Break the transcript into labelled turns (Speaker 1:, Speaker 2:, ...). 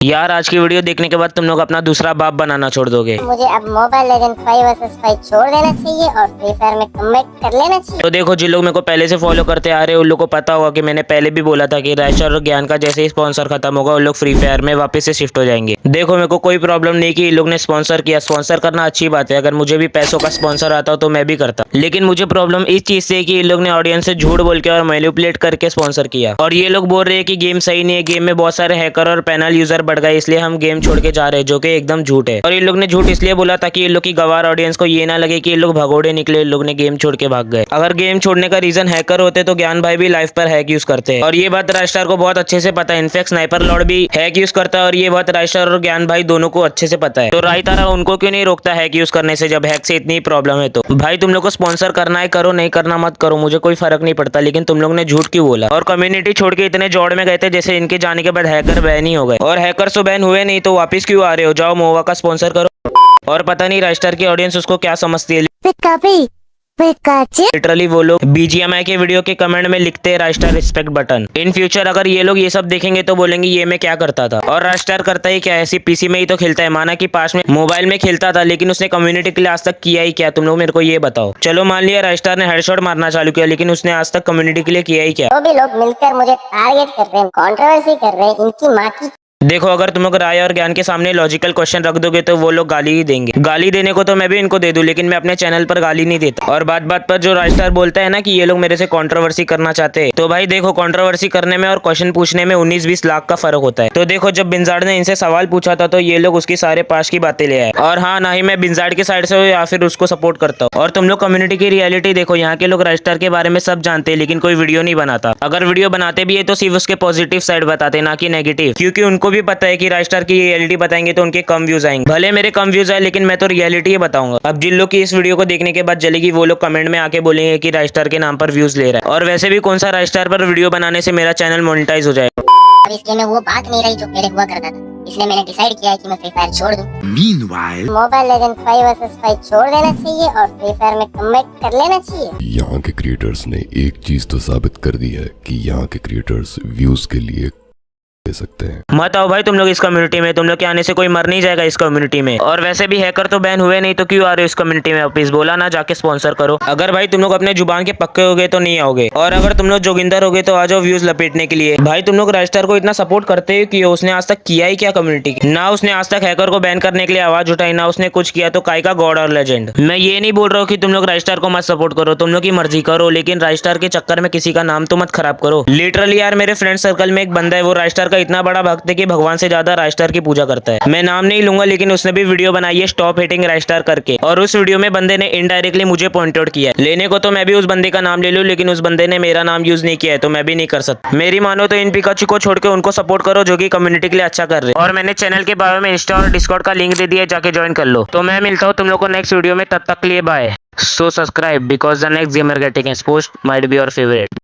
Speaker 1: यार आज की वीडियो देखने के बाद तुम लोग अपना दूसरा बाप बनाना छोड़ दोगे।
Speaker 2: मुझे अब मोबाइल लेजेंड 5 वर्सेस 5 छोड़ देना चाहिए और फ्री फायर में कमेंट कर लेना चाहिए।
Speaker 1: तो देखो, जिन लोग मेरे को पहले से फॉलो करते आ रहे हैं उन लोग को पता होगा कि मैंने पहले भी बोला था कि राइशर और ज्ञान का जैसे ही स्पॉन्सर खत्म होगा उन लोग फ्री फायर में वापस से शिफ्ट हो जाएंगे। देखो, मेरे को कोई प्रॉब्लम नहीं कि इन लोग ने स्पॉन्सर किया। स्पॉन्सर करना अच्छी बात है, अगर मुझे भी पैसों का स्पॉन्सर आता तो मैं भी करता। लेकिन मुझे प्रॉब्लम इस चीज से कि इन लोग ने ऑडियंस से झूठ बोल के और मैनिपुलेट करके स्पॉन्सर किया। और ये लोग बोल रहे हैं कि गेम सही नहीं है, गेम में बहुत सारे हैकर और पैनल यूजर बढ़ गए, इसलिए हम गेम छोड़ के जा रहे हैं, जो कि एकदम झूठ है। और इन लोग ने झूठ इसलिए बोला ताकि इन लोग की गवार ऑडियंस को ये ना लगे कि इन लोग भगोड़े निकले, इन लोग ने गेम छोड़ के भाग गए। अगर गेम छोड़ने का रीजन हैकर होते तो ज्ञान भाई भी लाइफ पर हैक यूज करते हैं, और ये बात राजस्टार को बहुत अच्छे से पता है। इनफैक्ट स्नाइपर लॉर्ड भी हैक यूज करता है, और ये बात राजस्टार और ज्ञान भाई दोनों को अच्छे से पता है। तो राय तारा उनको क्यों नहीं रोकता हैक यूज करने से, जब हैक से इतनी प्रॉब्लम है। तो भाई तुम लोग को स्पॉन्सर करना है करो, नहीं करना मत करो, मुझे कोई फर्क नहीं पड़ता। लेकिन तुम लोग ने झूठ क्यों बोला और कम्युनिटी छोड़ के इतने जोड़ में गए थे जैसे इनके जाने के बाद हैकर बैन ही हो गए। और हैकर तो बैन हुए नहीं तो वापस क्यों आ रहे हो? जाओ मोवा का स्पॉन्सर करो। और पता नहीं राजस्टार की ऑडियंस उसको क्या समझती है। लिटरली वो लोग बीजीएमआई के वीडियो के कमेंट में लिखते हैं राजस्टार रिस्पेक्ट बटन। इन फ्यूचर अगर ये लोग ये सब देखेंगे तो बोलेंगे ये मैं क्या करता था। और राजस्टार करता ही क्या है, सिर्फ पीसी में ही तो खेलता है। माना कि पास में मोबाइल में खेलता था, लेकिन उसने कम्युनिटी के लिए आज तक किया ही क्या? तुम लोग मेरे को ये बताओ। चलो मान लिया राजस्टार ने हेडशॉट मारना चालू किया, लेकिन उसने आज तक कम्युनिटी के लिए किया ही क्या?
Speaker 2: तो भी लोग मिलकर मुझे टारगेट कर रहे हैं, कंट्रोवर्सी कर रहे हैं, इनकी माँ की।
Speaker 1: देखो, अगर तुम लोग राय और ज्ञान के सामने लॉजिकल क्वेश्चन रख दोगे तो वो लोग गाली ही देंगे। गाली देने को तो मैं भी इनको दे दूं, लेकिन मैं अपने चैनल पर गाली नहीं देता। और बात बात पर जो राजस्टार बोलता है ना कि ये लोग मेरे से कंट्रोवर्सी करना चाहते हैं, तो भाई देखो, कंट्रोवर्सी करने में और क्वेश्चन पूछने में 19-20 लाख का फर्क होता है। तो देखो, जब बिंजाड़ ने इनसे सवाल पूछा था तो ये लोग उसकी सारे पास की बातें ले आए। और हाँ, ना ही मैं बिंजाड़ की साइड से हूँ या फिर उसको सपोर्ट करता हूँ। और तुम लोग कम्युनिटी की रियलिटी देखो, यहाँ के लोग राजस्टार के बारे में सब जानते हैं, लेकिन कोई वीडियो नहीं बनाता। अगर वीडियो बनाते भी है तो सिर्फ उसके पॉजिटिव साइड बताते, ना कि नेगेटिव, क्योंकि उनको भी पता है कि राजस्टार की रियलिटी बताएंगे तो उनके कम व्यूज आएंगे। भले मेरे कम व्यूज आए, लेकिन मैं तो रियलिटी ही बताऊंगा। अब जिन लोग की इस वीडियो को देखने के बाद जलेगी वो लोग कमेंट में आके बोलेंगे कि राजस्टार के नाम पर व्यूज ले रहा है। और वैसे भी कौन सा राजस्टार पर वीडियो बनाने से मेरा चैनल मोनेटाइज हो जाएगा।
Speaker 2: अब इस गेम में वो बात नहीं रही जो पहले हुआ करता था, इसलिए मैंने डिसाइड किया है कि मैं फ्री फायर छोड़ दूं।
Speaker 3: Meanwhile,
Speaker 2: मोबाइल लेजेंड 5 वर्सेस 5 छोड़ देना चाहिए और फ्री फायर में कमेंट कर लेना चाहिए।
Speaker 4: यहाँ के क्रिएटर्स ने एक चीज तो साबित कर दी है कि यहाँ के क्रिएटर्स व्यूज के लिए दे सकते हैं।
Speaker 1: मत आओ भाई तुम लोग इस कम्युनिटी में, तुम लोग के आने से कोई मर नहीं जाएगा इस कम्युनिटी में। और वैसे भी हैकर तो बैन हुए नहीं, तो क्यों आ रहे हो इस कम्युनिटी में? वापिस बोला ना जाके स्पॉन्सर करो। अगर भाई तुम लोग अपने जुबान के पक्के हो गए तो नहीं आओगे, और अगर तुम लोग जोगिंदर हो गए तो आ जाओ व्यूज लपेटने के लिए। भाई तुम लोग राजस्टार को इतना सपोर्ट करते हो कि उसने आज तक किया ही क्या कम्युनिटी की? ना उसने आज तक हैकर को बैन करने के लिए आवाज उठाई, ना उसने कुछ किया, तो काय का गॉड और लेजेंड। मैं ये नहीं बोल रहा हूँ कि तुम लोग राजस्टार को मत सपोर्ट करो, तुम लोग की मर्जी करो, लेकिन राजस्टार के चक्कर में किसी का नाम तो मत खराब करो। लिटरली यार, मेरे फ्रेंड सर्कल में एक बंदा है, वो राजस्टार का इतना बड़ा भक्त है कि भगवान से ज्यादा राजस्टार की पूजा करता है। मैं नाम नहीं लूंगा, लेकिन उसने भी वीडियो बनाई है स्टॉप हेटिंग राजस्टार करके, और उस वीडियो में बंदे ने इनडायरेक्टली मुझे पॉइंट आउट किया है। लेने को तो मैं भी उस बंदे का नाम ले लूं, लेकिन उस बंदे ने मेरा नाम यूज नहीं किया है, तो मैं भी नहीं कर सकता। मेरी मानो तो इन पिकाचू को छोड़ के उनको सपोर्ट करो जो कि कम्युनिटी के लिए अच्छा कर रहे हैं। और मैंने चैनल के बारे में इंस्टा और डिस्कॉर्ड का लिंक दे दिया है, जाके ज्वाइन कर लो। तो मैं मिलता हूँ तुम लोग को नेक्स्ट वीडियो में, तब तक के लिए bye. So subscribe because the next gamer getting exposed might be your favourite.